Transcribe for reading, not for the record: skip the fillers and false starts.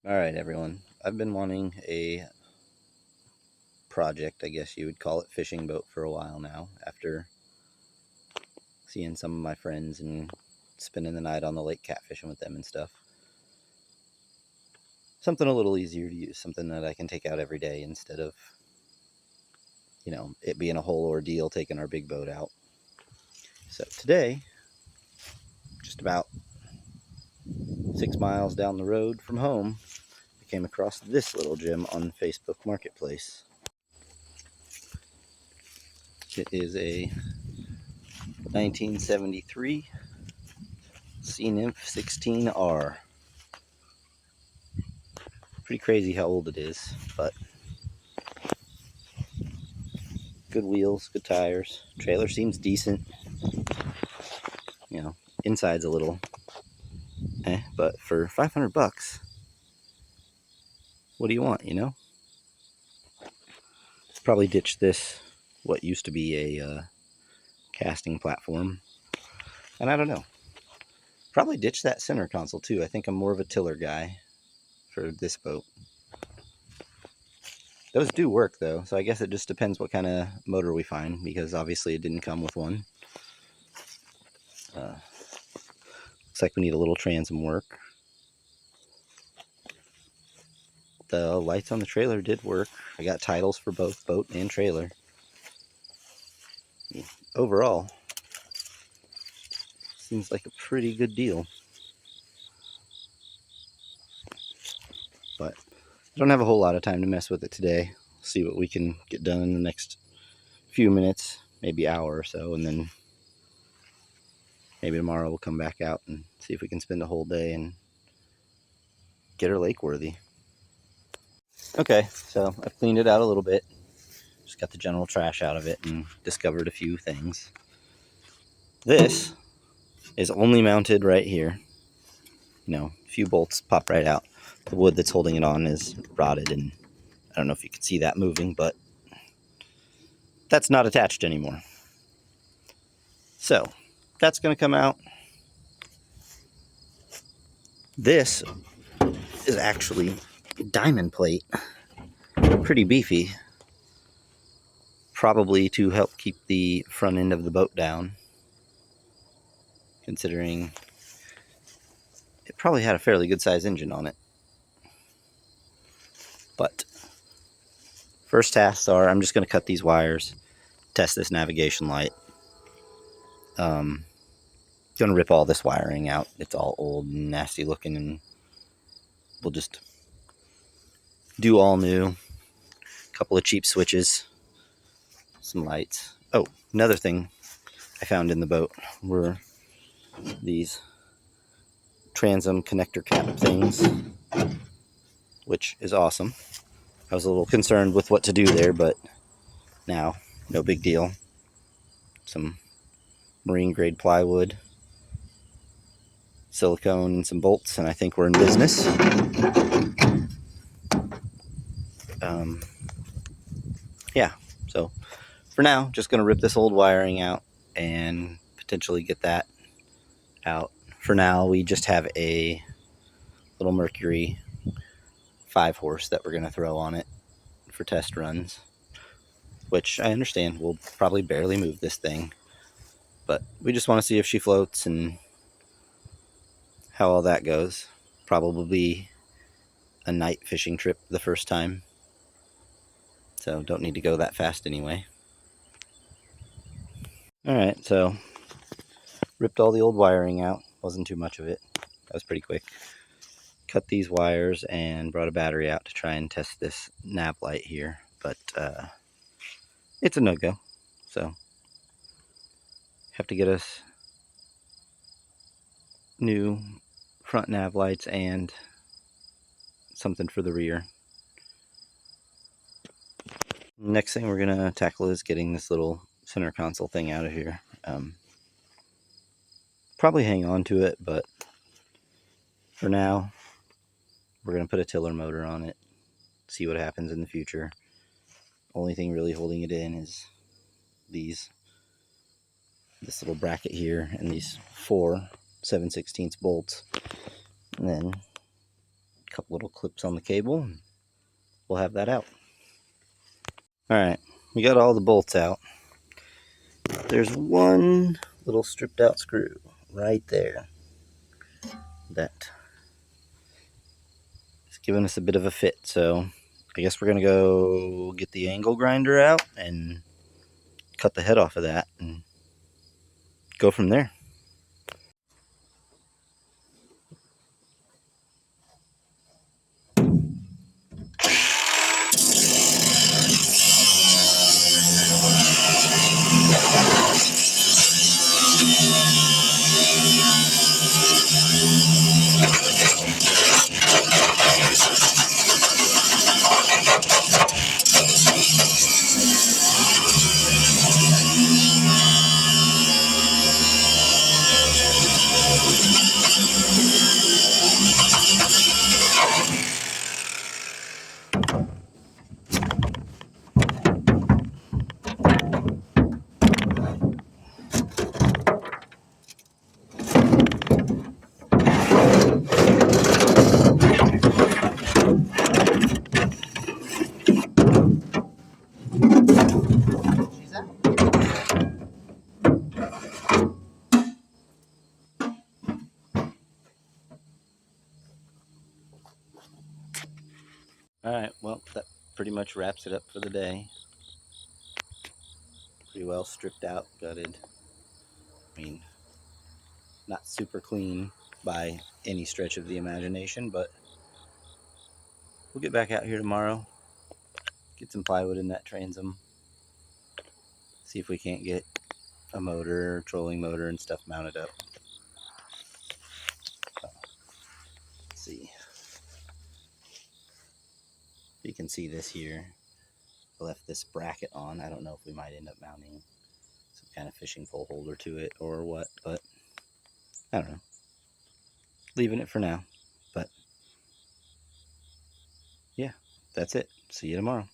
Alright everyone, I've been wanting a project, I guess you would call it, fishing boat for a while now, after seeing some of my friends and spending the night on the lake catfishing with them and stuff. Something a little easier to use, something that I can take out every day instead of, it being a whole ordeal taking our big boat out. So today, just about 6 miles down the road from home, I came across this little gem on Facebook Marketplace. It is a 1973 Sea Nymph 16R. Pretty crazy how old it is, but good wheels, good tires. Trailer seems decent. Inside's a little but for 500 bucks, what do you want? Probably ditch this, what used to be a casting platform. And I don't know. Probably ditch that center console too. I think I'm more of a tiller guy for this boat. Those do work though, so I guess it just depends what kind of motor we find, because obviously it didn't come with one. Looks like we need a little transom work. The lights on the trailer did work. I got titles for both boat and trailer. Overall, seems like a pretty good deal. But I don't have a whole lot of time to mess with it today. See what we can get done in the next few minutes, maybe hour or so, and then maybe tomorrow we'll come back out and see if we can spend a whole day and get her lake worthy. Okay, so I've cleaned it out a little bit. Just got the general trash out of it and discovered a few things. This is only mounted right here. A few bolts pop right out. The wood that's holding it on is rotted, and I don't know if you can see that moving, but that's not attached anymore. So that's going to come out. This is actually diamond plate, pretty beefy, probably to help keep the front end of the boat down, considering it probably had a fairly good sized engine on it. But first tasks are, I'm just going to cut these wires, test this navigation light. Going to rip all this wiring out. It's all old and nasty looking, and we'll just do all new. A couple of cheap switches, some lights. Oh, another thing I found in the boat were these transom connector cap things, which is awesome. I was a little concerned with what to do there, but now, no big deal. Some marine grade plywood, silicone, and some bolts, and I think we're in business. Yeah, so for now, just going to rip this old wiring out and potentially get that out. For now, we just have a little Mercury 5-horse that we're going to throw on it for test runs, which I understand will probably barely move this thing, but we just want to see if she floats and how all that goes. Probably a night fishing trip the first time, so don't need to go that fast anyway. Alright, so ripped all the old wiring out. Wasn't too much of it. That was pretty quick. Cut these wires and brought a battery out to try and test this nav light here, but it's a no-go. So have to get us new front nav lights and something for the rear. Next thing we're gonna tackle is getting this little center console thing out of here. Probably hang on to it, but for now we're gonna put a tiller motor on it, see what happens in the future. Only thing really holding it in is this little bracket here and these 4 7/16 bolts, and then couple little clips on the cable, and we'll have that out. All right, we got all the bolts out. There's one little stripped out screw right there that is giving us a bit of a fit. So I guess we're gonna go get the angle grinder out and cut the head off of that and go from there. All right, well, that pretty much wraps it up for the day. Pretty well stripped out, gutted. I mean, not super clean by any stretch of the imagination, but we'll get back out here tomorrow, get some plywood in that transom, see if we can't get a motor, trolling motor and stuff mounted up. Let's see. You can see this here. I left this bracket on. I don't know if we might end up mounting some kind of fishing pole holder to it or what, but I don't know. Leaving it for now. But yeah, that's it. See you tomorrow.